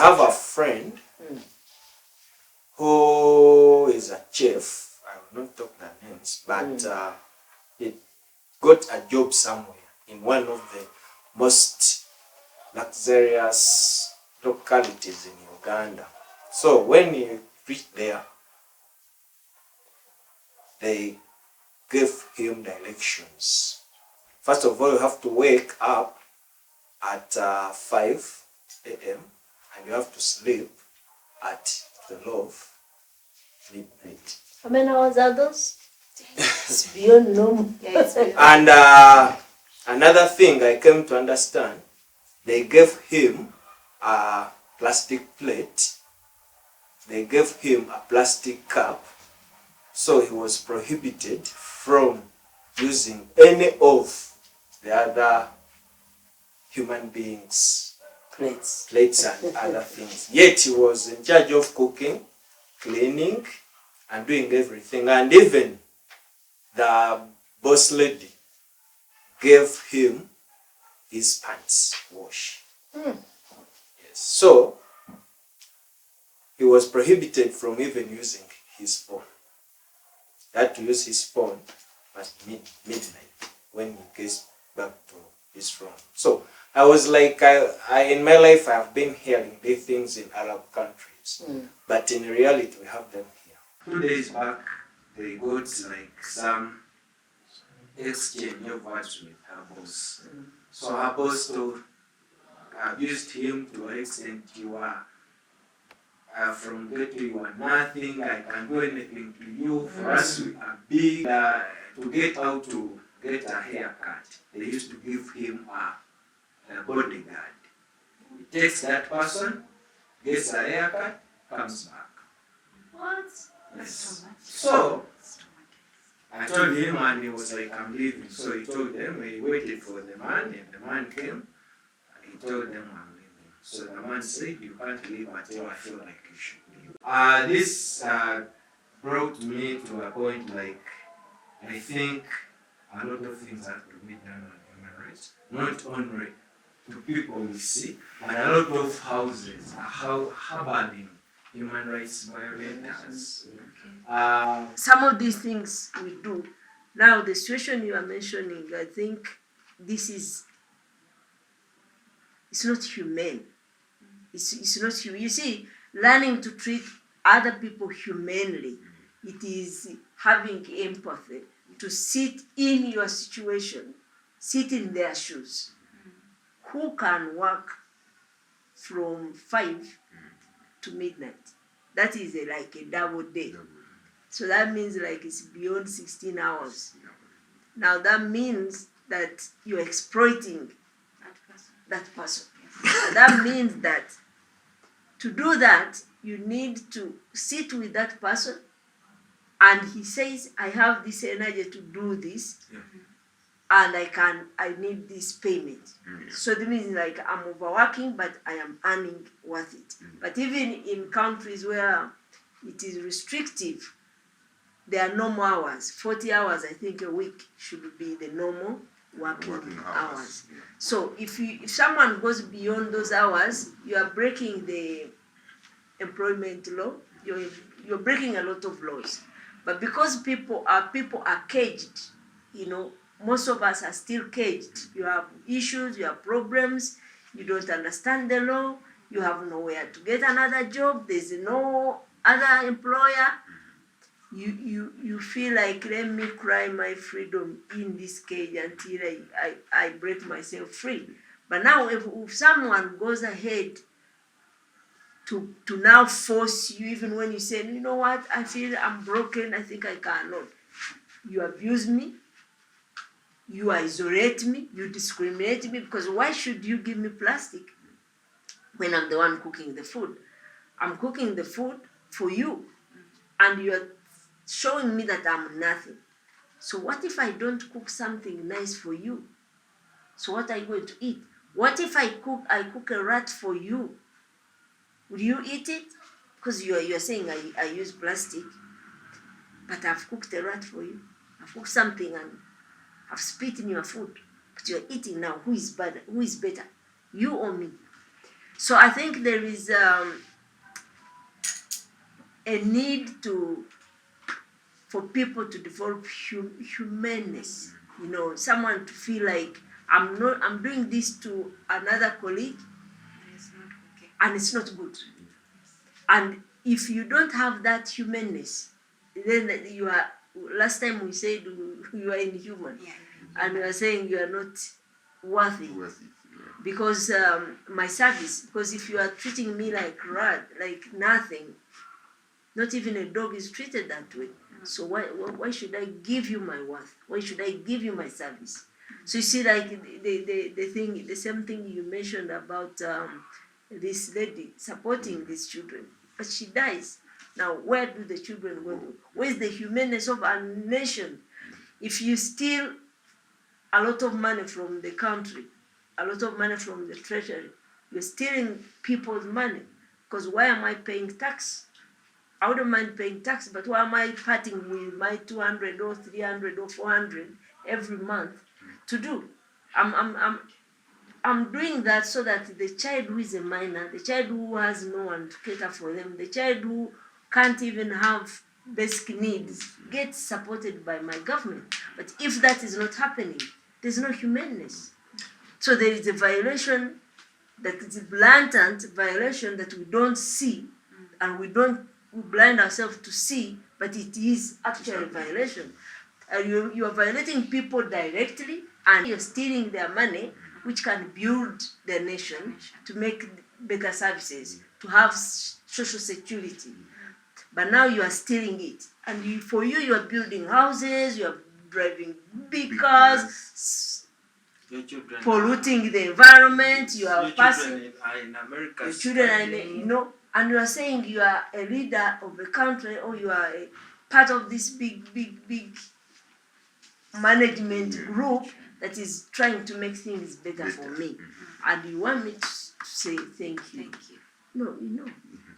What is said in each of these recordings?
have a friend who is a chef. I will not talk their names, but he got a job somewhere in one of the most luxurious localities in Uganda. So when he reached there, they gave him directions. First of all, you have to wake up at 5 a.m. and you have to sleep at 12 midnight. How many hours are those? It's beyond normal. Yeah, it's beyond. And another thing I came to understand, they gave him a plastic plate. They gave him a plastic cup. So he was prohibited from using any of the other human beings' plates and other things. Yet he was in charge of cooking, cleaning, and doing everything. And even the boss lady gave him his pants wash. Yes. So he was prohibited from even using his phone. He had to use his phone at midnight when he gets back to his room. So I was like, I in my life I have been hearing these things in Arab countries, but in reality we have them here. 2 days back, they got like some exchange of words with her boss. So her boss abused him to an extent, you are from ghetto, you are nothing, I can do anything to you, for us we are big. To get out to get a haircut, they used to give him a bodyguard. He takes that person, gets a haircut, comes back. What? Yes. So I told him and he was like, I'm leaving. So he told them, he waited for the man and the man came. He told them, I'm leaving. So the man said, you can't leave until I feel like you should leave. This brought me to a point like, I think a lot of things have to be done on human rights. Not only to people we see, but a lot of houses are harboring human rights violators. Some of these things we do. Now, the situation you are mentioning, I think this is, it's not humane. It's not humane. You see, learning to treat other people humanely, it is having empathy, to sit in your situation, sit in their shoes. Who can work from 5 to midnight? That is like a double day. So that means like it's beyond 16 hours. Now that means that you're exploiting that person. And that means that to do that, you need to sit with that person and he says, I have this energy to do this, and I need this payment. So that means like I'm overworking, but I am earning worth it. But even in countries where it is restrictive, there are normal hours. 40 hours, I think, a week should be the normal working hours. So if someone goes beyond those hours, you are breaking the employment law. You're breaking a lot of laws. But because people are caged, most of us are still caged. You have issues, you have problems, you don't understand the law, you have nowhere to get another job, there's no other employer. You feel like, let me cry my freedom in this cage until I break myself free. But now if someone goes ahead to now force you, even when you say, you know what, I feel I'm broken, I think I cannot. You abuse me, you isolate me, you discriminate me, because why should you give me plastic when I'm the one cooking the food? I'm cooking the food for you, and you're showing me that I'm nothing. So what if I don't cook something nice for you? So what are you going to eat? What if I cook a rat for you? Will you eat it? Because you're saying I use plastic, but I've cooked a rat for you. I've cooked something and I've spit in your food, but you're eating now. Who is better? You or me? So I think there is a need for people to develop humanness. You know, someone to feel like I'm doing this to another colleague, It's not okay. and it's not good. And if you don't have that humanness, then you are. Last time we said you are inhuman, Yeah. and we are saying you are not worthy. Because my service, because if you are treating me like like nothing, not even a dog is treated that way. So why should I give you my worth? Why should I give you my service? So you see, like the same thing you mentioned about this lady supporting these children, but she dies. Now, where do the children go? Where's the humanness of a nation? If you steal a lot of money from the country, a lot of money from the treasury, you're stealing people's money. Because why am I paying tax? I wouldn't mind paying tax, but why am I parting with my 200 or 300 or 400 every month to do? I'm doing that so that the child who is a minor, the child who has no one to cater for them, the child who can't even have basic needs gets supported by my government. But if that is not happening, there's no humanness. So there is a violation that is a blatant violation that we don't see, and we blind ourselves to see, but it is actually a violation. You are violating people directly, and you're stealing their money, which can build their nation, to make better services, to have social security. But now you are stealing it, and for you are building houses, you are driving big cars, Your children polluting the environment, you are your passing. children are in America. Your children are, studying. and you are saying you are a leader of a country, or you are a part of this big management group that is trying to make things better for me, and you want me to say thank you. Thank you. No, I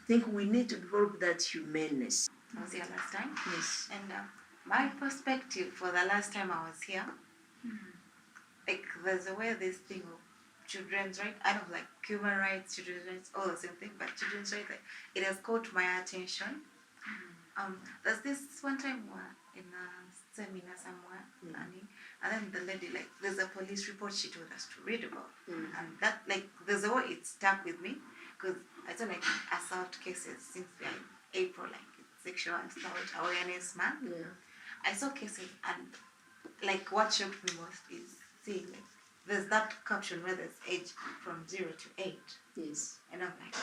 think we need to develop that humanness. I was here last time. Yes. And my perspective for the last time I was here, like there's a way this thing of children's rights, I don't like human rights, children's rights, all the same thing, but children's rights, like, it has caught my attention. There's this one time in a seminar somewhere, and then the lady, like, there's a police report she told us to read about, and that, like, there's a way it stuck with me, because I saw, like, assault cases since April, like sexual assault awareness month. Yeah. I saw cases, and like what shocked me most is seeing, like, there's that caption where there's age from 0 to 8. Yes. And I'm like,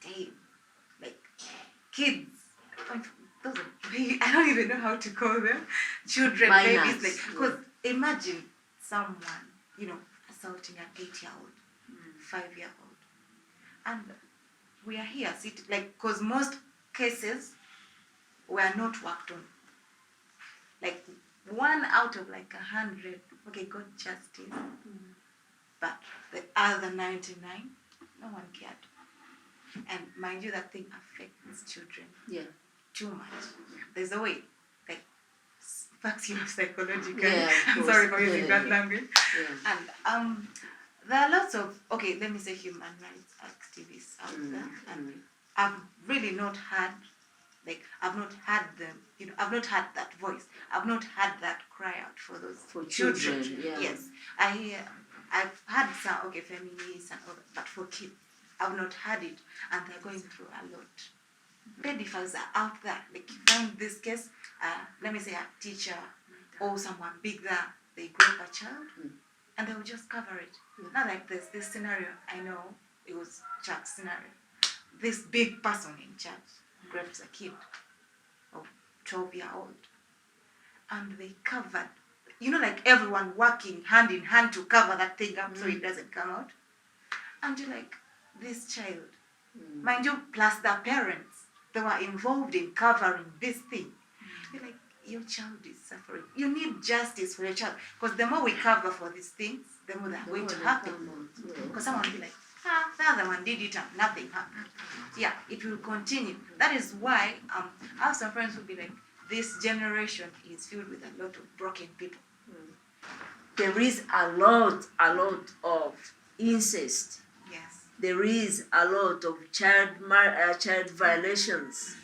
damn, like kids, those are, I don't even know how to call them, children, Minors, babies, like, because imagine someone, assaulting an 8-year-old, 5-year-old, and we are here sitting, like, because most cases were not worked on. Like, 1 out of like 100, okay, got justice, but the other 99, no one cared. And mind you, that thing affects children too much. There's a way, like, fucks you psychologically. Yeah, of I'm course. sorry for using that language. Yeah. And there are lots of, okay, let me say human rights activists out there, and I've really not had, like, I've not had them, I've not had that voice. I've not had that cry out for those children. Yeah. Yes. I've had some, okay, feminists and all that, but for kids, I've not had it, and they're going through a lot. Pedophiles are out there. Like, you find this case, let me say a teacher or someone big there, they grape a child, and they will just cover it. Not like there's this scenario, I know, it was church scenario. This big person in church grabs a kid of 12-year-old, and they covered, like everyone working hand in hand to cover that thing up so it doesn't come out. And you're like, this child, mind you, plus the parents, they were involved in covering this thing. You're like, your child is suffering. You need justice for your child. Because the more we cover for these things, the more they're going to happen. Because someone will be like, the other one did it and nothing happened. Yeah, it will continue. That is why I have some friends who will be like, this generation is filled with a lot of broken people. There is a lot of incest. Yes. There is a lot of child violations.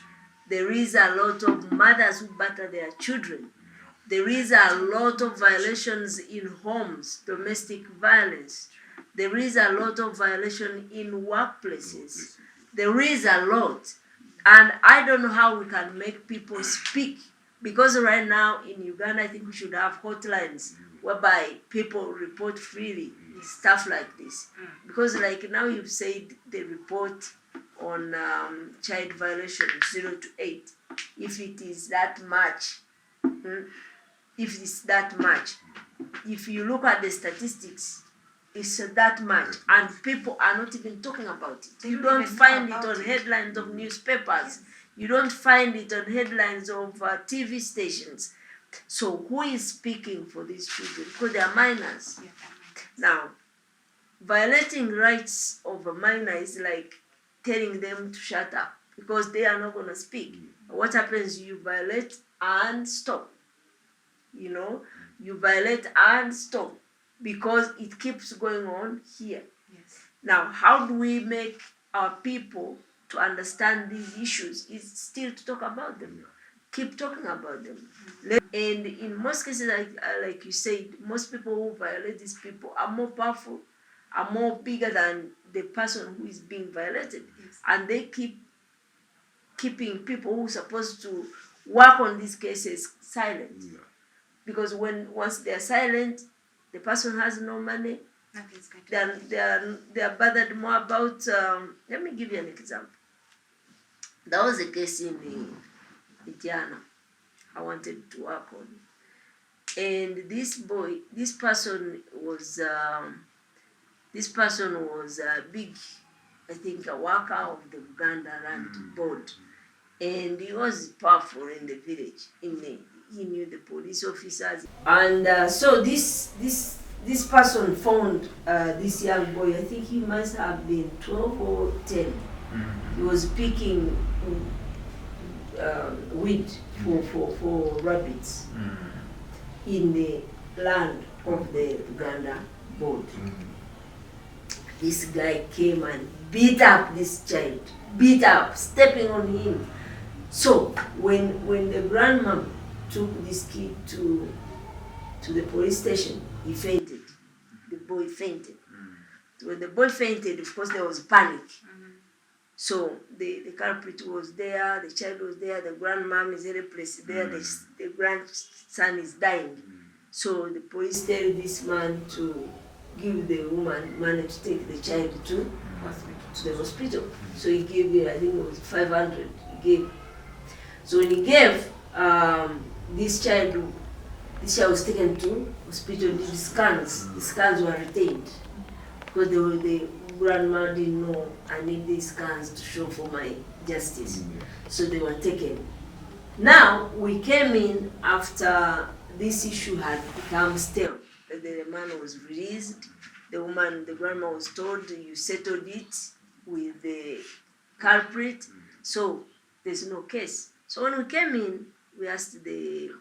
There is a lot of mothers who batter their children. There is a lot of violations in homes, domestic violence. There is a lot of violation in workplaces. There is a lot. And I don't know how we can make people speak. Because right now in Uganda, I think we should have hotlines whereby people report freely stuff like this. Because like now you've said the report on child violation 0 to 8. If it is that much, if it's that much, if you look at the statistics, it's that much, and people are not even talking about it. You don't find it on headlines of newspapers. You don't find it on headlines of TV stations. So who is speaking for these children? Because they are minors. Now, violating rights of a minor is like telling them to shut up because they are not going to speak. What happens? You violate and stop. You know, you violate and stop because it keeps going on here. Yes. Now, how do we make our people to understand these issues? Is still to talk about them. Keep talking about them. And in most cases, like you said, most people who violate these people are more powerful, are more bigger than the person who is being violated. Yes. And they keeping people who are supposed to work on these cases silent. Because once they are silent, the person has no money. Nothing's going to They are bothered more about. Let me give you an example. There was a case in Itiana I wanted to work on, and this person was a big, I think, a worker of the Uganda Land Board, and he was powerful in the village. He knew the police officers, and so this person found this young boy. I think he must have been 12 or 10. He was picking weed for rabbits in the land of the Uganda board. This guy came and beat up this child, stepping on him. So when the grandma took this kid to the police station, he fainted. The boy fainted. When the boy fainted, of course there was panic. So the culprit was there, the child was there, the grandmom is helpless there, the grandson is dying. So the police tell this man to give the woman money to take the child to the hospital. So he gave, I think it was 500. He gave. So when he gave, this child was taken to hospital, did scans. The scans were retained because the grandma didn't know I need these scans to show for my justice. So they were taken. Now we came in after this issue had become stale. The man was released. The grandma was told, you settled it with the culprit, so there's no case. So when we came in, we asked the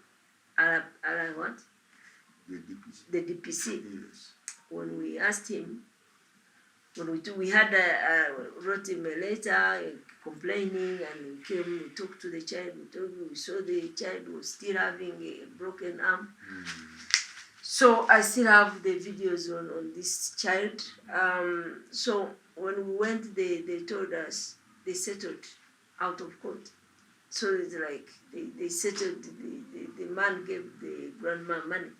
the DPC. Yes. When we asked him, we had wrote him a letter complaining, and we came, we talked to the child, we saw the child was still having a broken arm. So I still have the videos on this child. So when we went, they told us they settled out of court. So it's like they settled, the man gave the grandma money.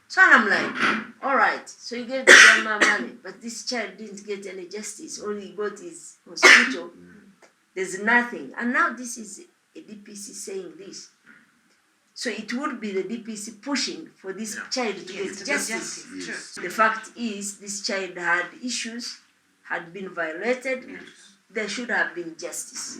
So I'm like, all right, so you gave the grandma money, but this child didn't get any justice. All he got is hospital. There's nothing. And now this is a DPC saying this. So it would be the DPC pushing for this child to get justice. Yes. The fact is, this child had issues, had been violated. There should have been justice.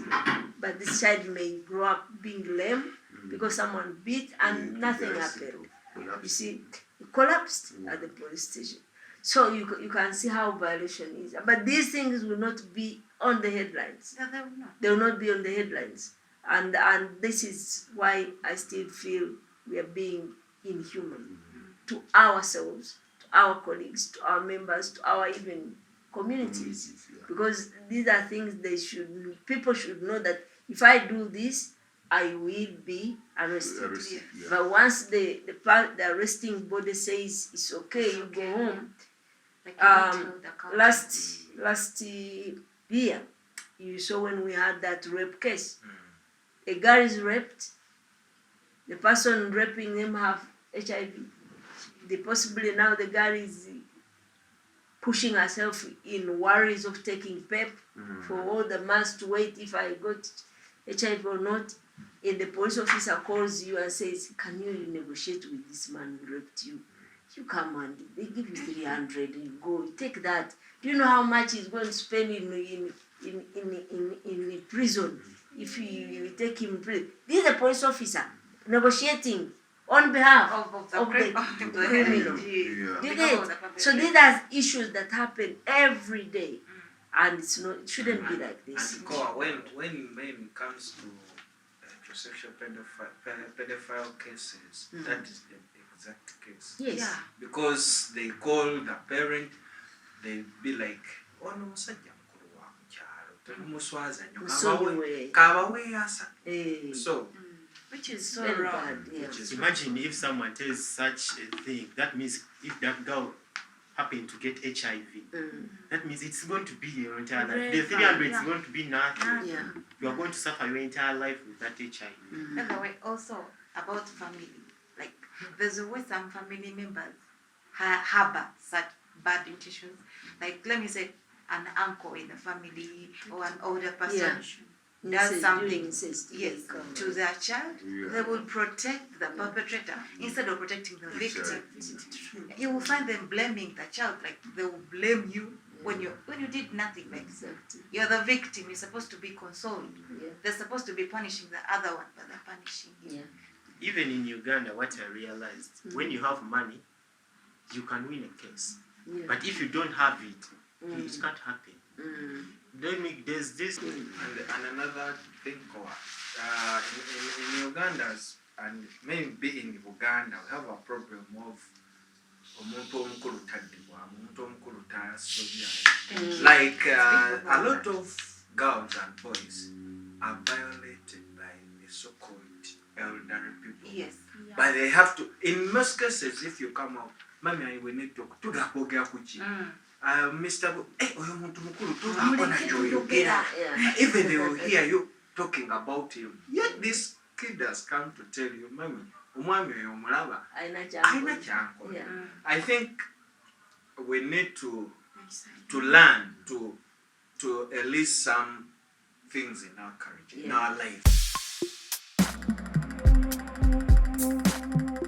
But this child may grow up being lame because someone beat and nothing happened. You see, he collapsed at the police station. So you can see how violation is. But these things will not be on the headlines. No, they will not. They will not be on the headlines. And this is why I still feel we are being inhuman to ourselves, to our colleagues, to our members, to our even communities. Yeah. Because these are things people should know that if I do this, I will be arrested. Arrested, yeah. But once the arresting body says it's okay, you go home. Like you don't Um, hold accountable. last year, you saw when we had that rape case. A girl is raped. The person raping him have HIV. Possibly now the girl is pushing herself in worries of taking PEP for all the months to wait if I got HIV or not. And the police officer calls you and says, "Can you negotiate with this man who raped you? You come and they give you 300. You go, you take that. Do you know how much he's going to spend in prison if you take him in prison?" This is a police officer negotiating on behalf Of the of the criminal. Yeah. Do you Because get? of the public. So these are issues that happen every day, and it shouldn't be like this. And Koa, when it comes to heterosexual pedophile cases, that is the exact case. Yes. Yeah. Because they call the parent, they be like, ono musajja mukulu wa mukyalo, temumuswaza nnyo, Musonyiwe. kabaweeyasa. Eh, So, Which is so very wrong. bad. Yeah. which is Imagine if someone tells such a thing, that means if that girl happened to get HIV, that means it's going to be your entire life. The 300 is going to be nothing. Yeah. You are going to suffer your entire life with that HIV. By the way, also about family, like there's always some family members harbor such bad intentions. Like let me say, an uncle in the family or an older person does Incest, something, doing incest, yes, they come. to their child, Yeah. they will protect the perpetrator instead of protecting the victim. You will find them blaming the child, like they will blame you when you did nothing. Like Exactly. you're the victim, you're supposed to be consoled. Yeah. They're supposed to be punishing the other one, but they're punishing you. Yeah. Even in Uganda, what I realized, when you have money, you can win a case. Yeah. But if you don't have it, it can't happen. There's this. and another thing, Koa, in Uganda's, and maybe in Uganda, we have a problem of omuntu omukulu taddibwa, omuntu omukulu tasobya. Like a lot of girls and boys are violated by the so-called elderly people. Yes. But they have to, in most cases, if you come out, Mami, I will need to tugakwogera kuki. Mr. Oyo muntu mukulu tubaako na kyoyogera. Yeah. Even they will hear you talking about him. Yet this kid has come to tell you, Mami, omwami oyo omulaba Aina alina kyankola. Yeah. I think we need to learn to release some things in our courage, in our life.